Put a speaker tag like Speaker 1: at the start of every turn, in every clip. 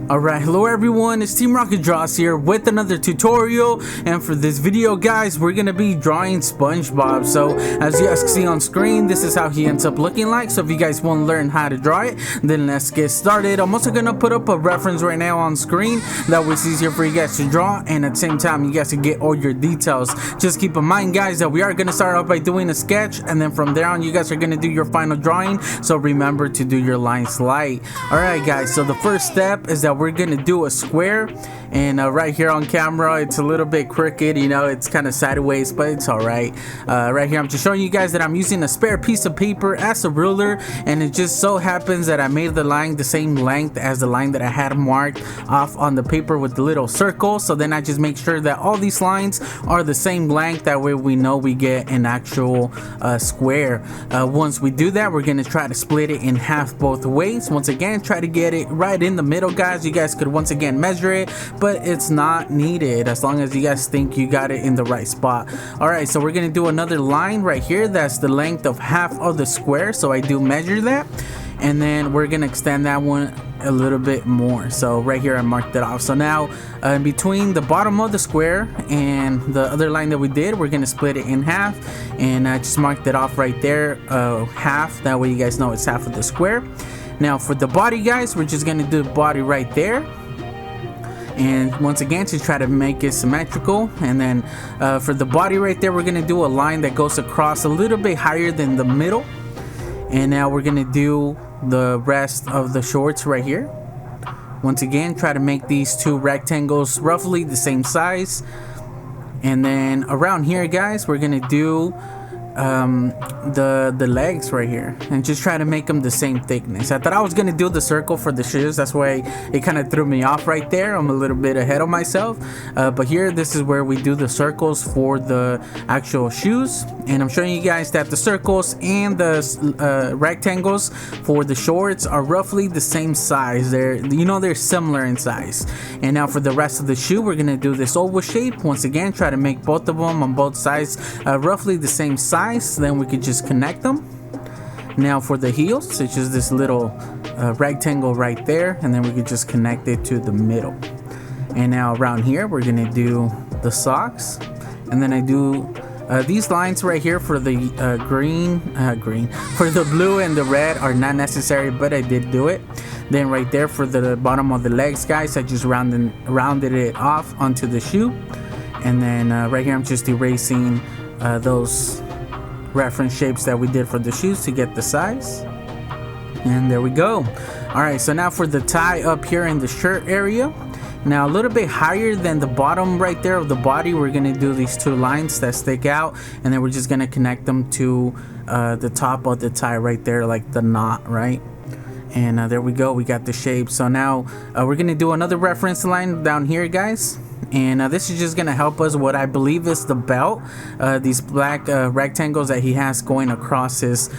Speaker 1: Alright, hello everyone, it's Team Rocket Draws here with another tutorial, and for this video guys, we're gonna be drawing SpongeBob. So as you guys can see on screen, this is how he ends up looking like. So if you guys want to learn how to draw it, then let's get started. I'm also gonna put up a reference right now on screen, that was easier for you guys to draw, and at the same time you guys can get all your details. Just keep in mind guys that we are gonna start off by doing a sketch, and then from there on you guys are gonna do your final drawing, so remember to do your lines light. Alright guys, so the first step is that we're gonna do a square, and right here on camera it's a little bit crooked, you know, it's kind of sideways, but it's all right. Right here I'm just showing you guys that I'm using a spare piece of paper as a ruler, and it just so happens that I made the line the same length as the line that I had marked off on the paper with the little circle. So then I just make sure that all these lines are the same length, that way we know we get an actual square. Once we do that, we're gonna try to split it in half both ways. Once again, try to get it right in the middle guys. You guys could once again measure it, but it's not needed as long as you guys think you got it in the right spot. All right, so we're gonna do another line right here that's the length of half of the square, so I do measure that, and then we're gonna extend that one a little bit more. So right here I marked it off. So now in between the bottom of the square and the other line that we did, we're gonna split it in half, and I just marked it off right there, half, that way you guys know it's half of the square. Now for the body guys, we're just gonna do the body right there, and once again to try to make it symmetrical. And then for the body right there, we're gonna do a line that goes across a little bit higher than the middle. And now we're gonna do the rest of the shorts right here. Once again, try to make these two rectangles roughly the same size. And then around here guys, we're gonna do the legs right here, and just try to make them the same thickness. I thought I was gonna do the circle for the shoes, that's why it kind of threw me off right there. I'm a little bit ahead of myself, but here this is where we do the circles for the actual shoes, and I'm showing you guys that the circles and the rectangles for the shorts are roughly the same size. They're similar in size. And now for the rest of the shoe, we're gonna do this oval shape. Once again, try to make both of them on both sides roughly the same size, then we could just connect them. Now for the heels, it's just this little rectangle right there, and then we could just connect it to the middle. And now around here we're gonna do the socks, and then I do these lines right here for the green for the blue and the red are not necessary, but I did do it. Then right there for the bottom of the legs guys, I just rounded it off onto the shoe. And then right here I'm just erasing those reference shapes that we did for the shoes to get the size, and there we go. All right, so now for the tie up here in the shirt area, now a little bit higher than the bottom right there of the body, we're gonna do these two lines that stick out, and then we're just gonna connect them to the top of the tie right there, like the knot, right? And there we go, we got the shape. So now we're gonna do another reference line down here guys, and this is just gonna help us what I believe is the belt, these black rectangles that he has going across his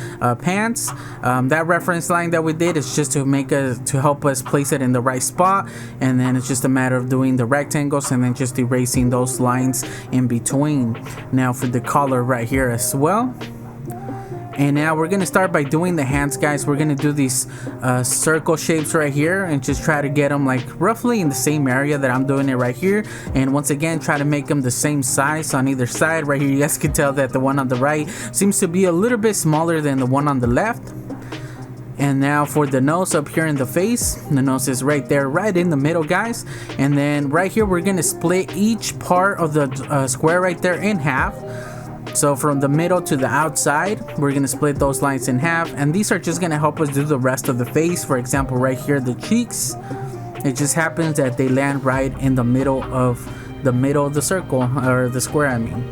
Speaker 1: pants. That reference line that we did is just to help us place it in the right spot, and then it's just a matter of doing the rectangles and then just erasing those lines in between. Now for the collar right here as well. And now we're gonna start by doing the hands guys. We're gonna do these circle shapes right here, and just try to get them like roughly in the same area that I'm doing it right here. And once again, try to make them the same size on either side. Right here you guys can tell that the one on the right seems to be a little bit smaller than the one on the left. And now for the nose up here in the face, the nose is right there, right in the middle guys. And then right here we're gonna split each part of the square right there in half. So from the middle to the outside, we're gonna split those lines in half, and these are just gonna help us do the rest of the face. For example, right here, the cheeks, it just happens that they land right in the middle of the circle, or the square I mean.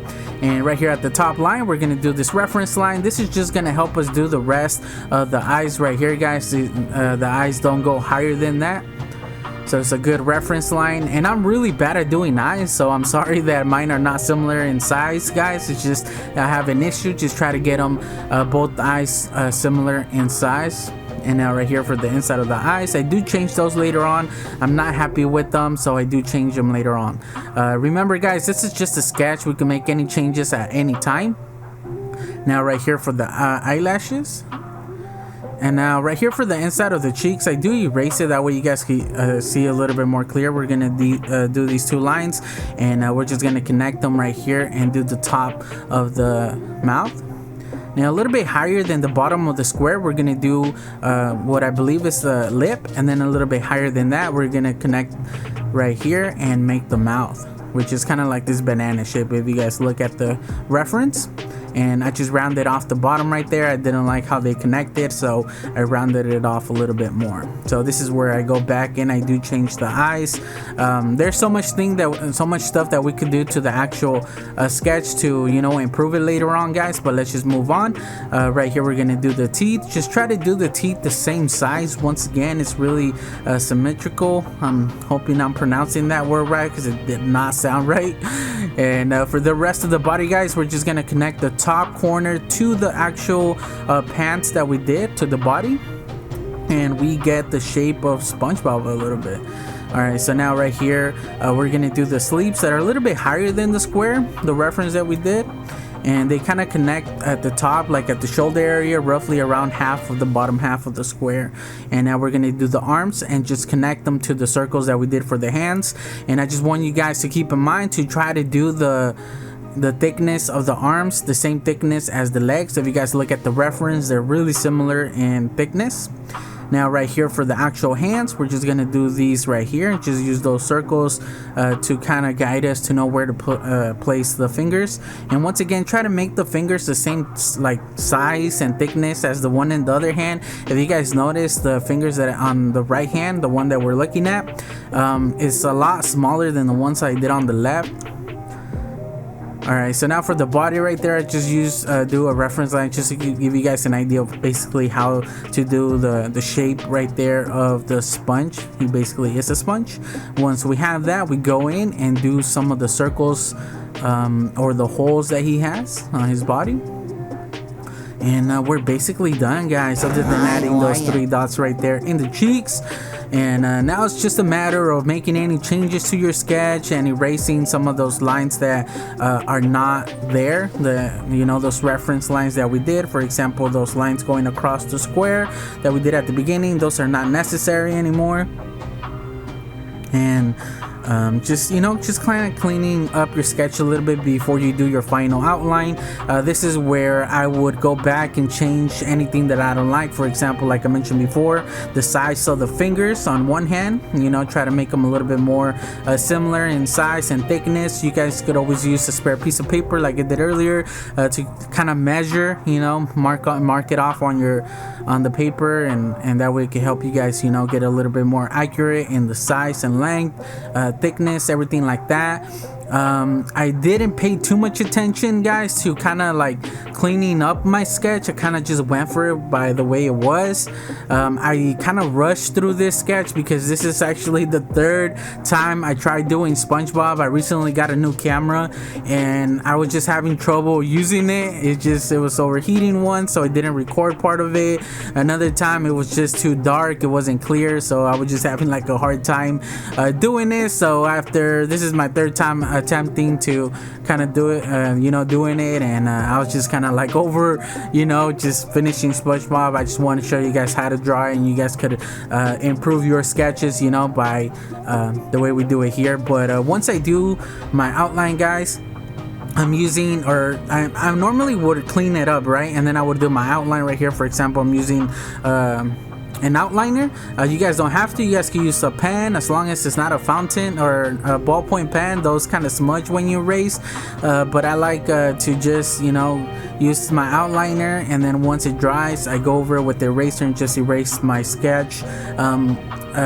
Speaker 1: And right here at the top line, we're gonna do this reference line. This is just gonna help us do the rest of the eyes right here guys. The eyes don't go higher than that, so it's a good reference line. And I'm really bad at doing eyes, so I'm sorry that mine are not similar in size guys. It's just I have an issue. Just try to get them both eyes similar in size. And now right here for the inside of the eyes, I do change those later on. I'm not happy with them, so I do change them later on. Remember guys, this is just a sketch. We can make any changes at any time. Now right here for the eyelashes, And now right here for the inside of the cheeks, I do erase it, that way you guys can see a little bit more clear. We're gonna do these two lines, and we're just gonna connect them right here and do the top of the mouth. Now a little bit higher than the bottom of the square, we're gonna do what I believe is the lip, and then a little bit higher than that, we're gonna connect right here and make the mouth, which is kind of like this banana shape if you guys look at the reference. And I just rounded off the bottom right there. I didn't like how they connected, so I rounded it off a little bit more. So this is where I go back and I do change the eyes. There's so much stuff that we could do to the actual sketch to, you know, improve it later on, guys, but let's just move on. Right here we're gonna do the teeth. Just try to do the teeth the same size. Once again, it's really symmetrical. I'm hoping I'm pronouncing that word right, because it did not sound right. And for the rest of the body, guys, we're just gonna connect the top corner to the actual pants that we did to the body, and we get the shape of SpongeBob a little bit. Alright, so now right here we're gonna do the sleeves that are a little bit higher than the square, the reference that we did, and they kind of connect at the top, like at the shoulder area, roughly around half of the bottom half of the square. And now we're gonna do the arms and just connect them to the circles that we did for the hands. And I just want you guys to keep in mind to try to do the thickness of the arms the same thickness as the legs. If you guys look at the reference, they're really similar in thickness. Now right here for the actual hands, we're just gonna do these right here and just use those circles to kind of guide us to know where to place the fingers. And once again, try to make the fingers the same like size and thickness as the one in the other hand. If you guys notice, the fingers that on the right hand, the one that we're looking at, is a lot smaller than the ones I did on the left. Alright, so now for the body right there, I just do a reference line just to give you guys an idea of basically how to do the shape right there of the sponge. He basically is a sponge. Once we have that, we go in and do some of the circles or the holes that he has on his body. And we're basically done, guys, other than adding those 3 dots right there in the cheeks. And now it's just a matter of making any changes to your sketch and erasing some of those lines that are not there. Those reference lines that we did. For example, those lines going across the square that we did at the beginning, those are not necessary anymore. And just kind of cleaning up your sketch a little bit before you do your final outline. This is where I would go back and change anything that I don't like. For example, like I mentioned before, the size of the fingers on one hand, try to make them a little bit more similar in size and thickness. You guys could always use a spare piece of paper like I did earlier to kind of measure, mark it off on the paper, and that way it can help you guys get a little bit more accurate in the size and length, thickness, everything like that. I didn't pay too much attention, guys, to kind of like cleaning up my sketch. I kind of just went for it by the way it was. I kind of rushed through this sketch because this is actually the 3rd time I tried doing SpongeBob. I recently got a new camera and I was just having trouble using it. It was overheating once, so I didn't record part of it. Another time it was just too dark, it wasn't clear, so I was just having like a hard time doing it. So after this is my 3rd time attempting to kind of do it, doing it, and I was just kind of like over, just finishing SpongeBob. I just want to show you guys how to draw it, and you guys could improve your sketches, by the way we do it here. But once I do my outline, guys, I'm using, or I normally would clean it up, right, and then I would do my outline right here. For example, I'm using an outliner. You guys don't have to. You guys can use a pen as long as it's not a fountain or a ballpoint pen. Those kind of smudge when you erase. But I like to just use my outliner, and then once it dries, I go over it with the eraser and just erase my sketch.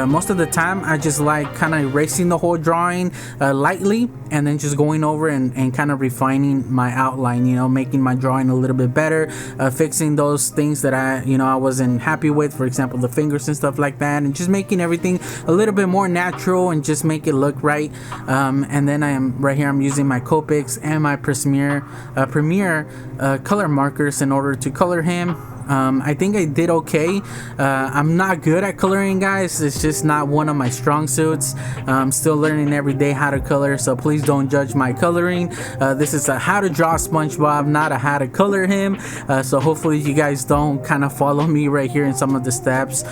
Speaker 1: Most of the time I just like kind of erasing the whole drawing lightly, and then just going over and kind of refining my outline, making my drawing a little bit better, fixing those things that I wasn't happy with, for example the fingers and stuff like that, and just making everything a little bit more natural and just make it look right. And then I'm using my Copics and my Premiere color markers in order to color him. I think I did okay. I'm not good at coloring, guys. It's just not one of my strong suits. I'm still learning every day how to color, so please don't judge my coloring. This is a how to draw SpongeBob, not a how to color him. So hopefully you guys don't kind of follow me right here in some of the steps.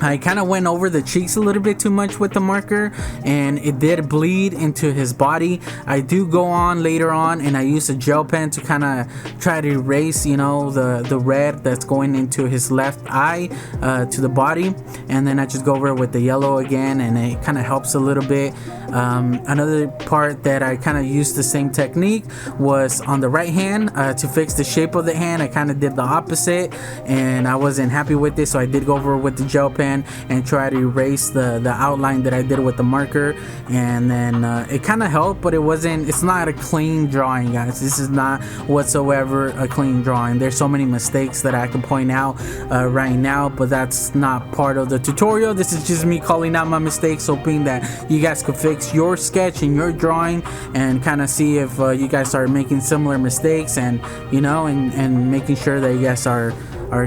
Speaker 1: I kind of went over the cheeks a little bit too much with the marker, and it did bleed into his body. I do go on later on and I use a gel pen to kind of try to erase, you know, the red that's going into his left eye to the body, and then I just go over it with the yellow again, and it kind of helps a little bit. Another part that I kind of used the same technique was on the right hand to fix the shape of the hand. I kind of did the opposite, and I wasn't happy with it, so I did go over with the gel pen and try to erase the outline that I did with the marker, and then it kind of helped, but it's not a clean drawing, guys. This is not whatsoever a clean drawing. There's so many mistakes that I can point out right now, but that's not part of the tutorial. This is just me calling out my mistakes, hoping that you guys could fix your sketch and your drawing and kind of see if you guys are making similar mistakes, and you know, and making sure that you guys are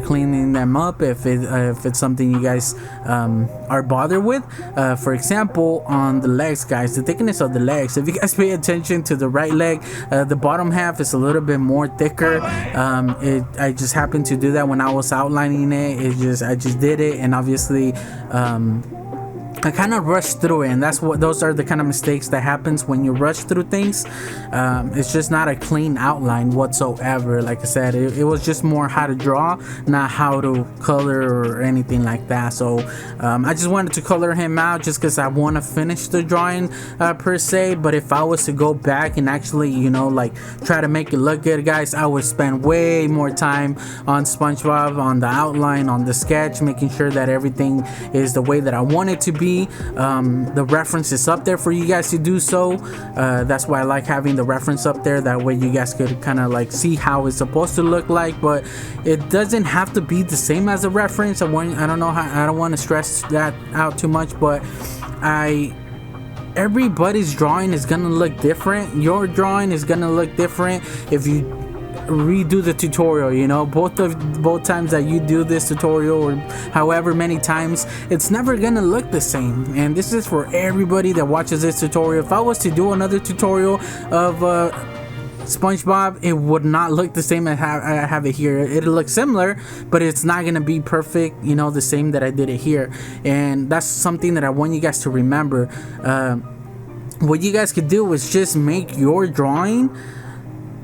Speaker 1: cleaning them up if it's something you guys are bothered with. For example, on the legs, guys, the thickness of the legs, if you guys pay attention to the right leg, the bottom half is a little bit more thicker. I just happened to do that when I was outlining it. I just did it, and obviously I kind of rushed through it, and those are the kind of mistakes that happens when you rush through things. It's just not a clean outline whatsoever. Like I said, it was just more how to draw, not how to color or anything like that. So I just wanted to color him out just because I want to finish the drawing per se. But if I was to go back and actually, you know, like try to make it look good, guys, I would spend way more time on SpongeBob, on the outline, on the sketch, making sure that everything is the way that I want it to be. The reference is up there for you guys to do so. That's why I like having the reference up there. That way you guys could kind of like see how it's supposed to look like, but it doesn't have to be the same as a reference. I don't know how, I don't want to stress that out too much, but everybody's drawing is gonna look different. Your drawing is gonna look different if you redo the tutorial. You know, both times that you do this tutorial, or however many times, it's never gonna look the same. And this is for everybody that watches this tutorial. If I was to do another tutorial of SpongeBob, it would not look the same as I have it here. It'll look similar, but it's not gonna be perfect, you know, the same that I did it here. And that's something that I want you guys to remember. What you guys could do is just make your drawing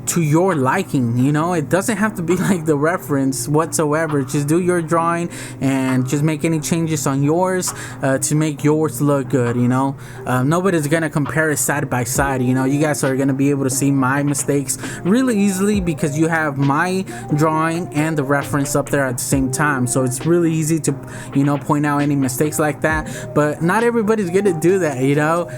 Speaker 1: to your liking. You know, it doesn't have to be like the reference whatsoever. Just do your drawing and just make any changes on yours to make yours look good. You know, nobody's gonna compare it side by side. You know, you guys are gonna be able to see my mistakes really easily because you have my drawing and the reference up there at the same time, so it's really easy to, you know, point out any mistakes like that. But not everybody's gonna do that. You know,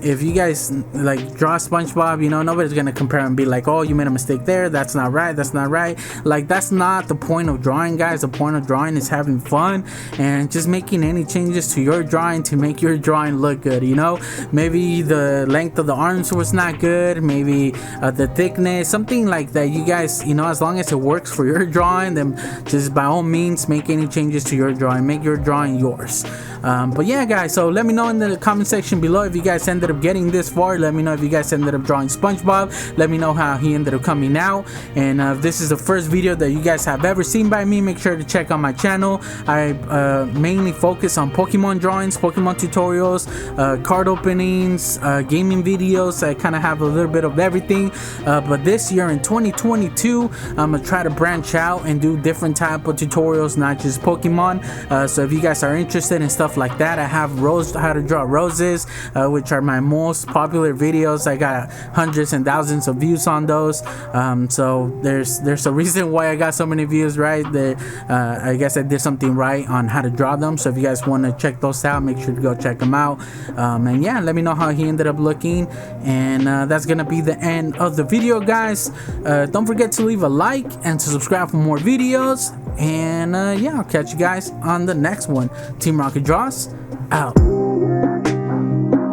Speaker 1: if you guys like draw SpongeBob, you know, nobody's gonna compare and be like, oh, you made a mistake there, that's not right, that's not right. Like, that's not the point of drawing, guys. The point of drawing is having fun and just making any changes to your drawing to make your drawing look good. You know, maybe the length of the arms was not good, maybe the thickness, something like that. You guys, you know, as long as it works for your drawing, then just by all means make any changes to your drawing, make your drawing yours. But yeah, guys, so let me know in the comment section below if you guys ended up getting this far. Let me know if you guys ended up drawing SpongeBob. Let me know how he ended up coming out. And if this is the first video that you guys have ever seen by me, make sure to check out my channel. I mainly focus on Pokemon drawings, Pokemon tutorials, card openings, gaming videos. I kind of have a little bit of everything. But this year in 2022, I'm gonna try to branch out and do different type of tutorials, not just Pokemon. So if you guys are interested in stuff like that, I have how to draw roses, which are my most popular videos. I got hundreds and thousands of views on those. So there's a reason why I got so many views, right? I guess I did something right on how to draw them. So if you guys want to check those out, make sure to go check them out. And yeah, let me know how he ended up looking. And that's gonna be the end of the video, guys. Don't forget to leave a like and to subscribe for more videos. And yeah, I'll catch you guys on the next one. Team Rocket Draws out.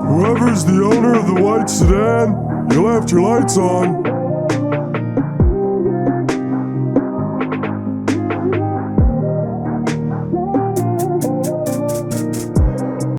Speaker 2: Whoever's the owner of the white sedan, you left your lights on.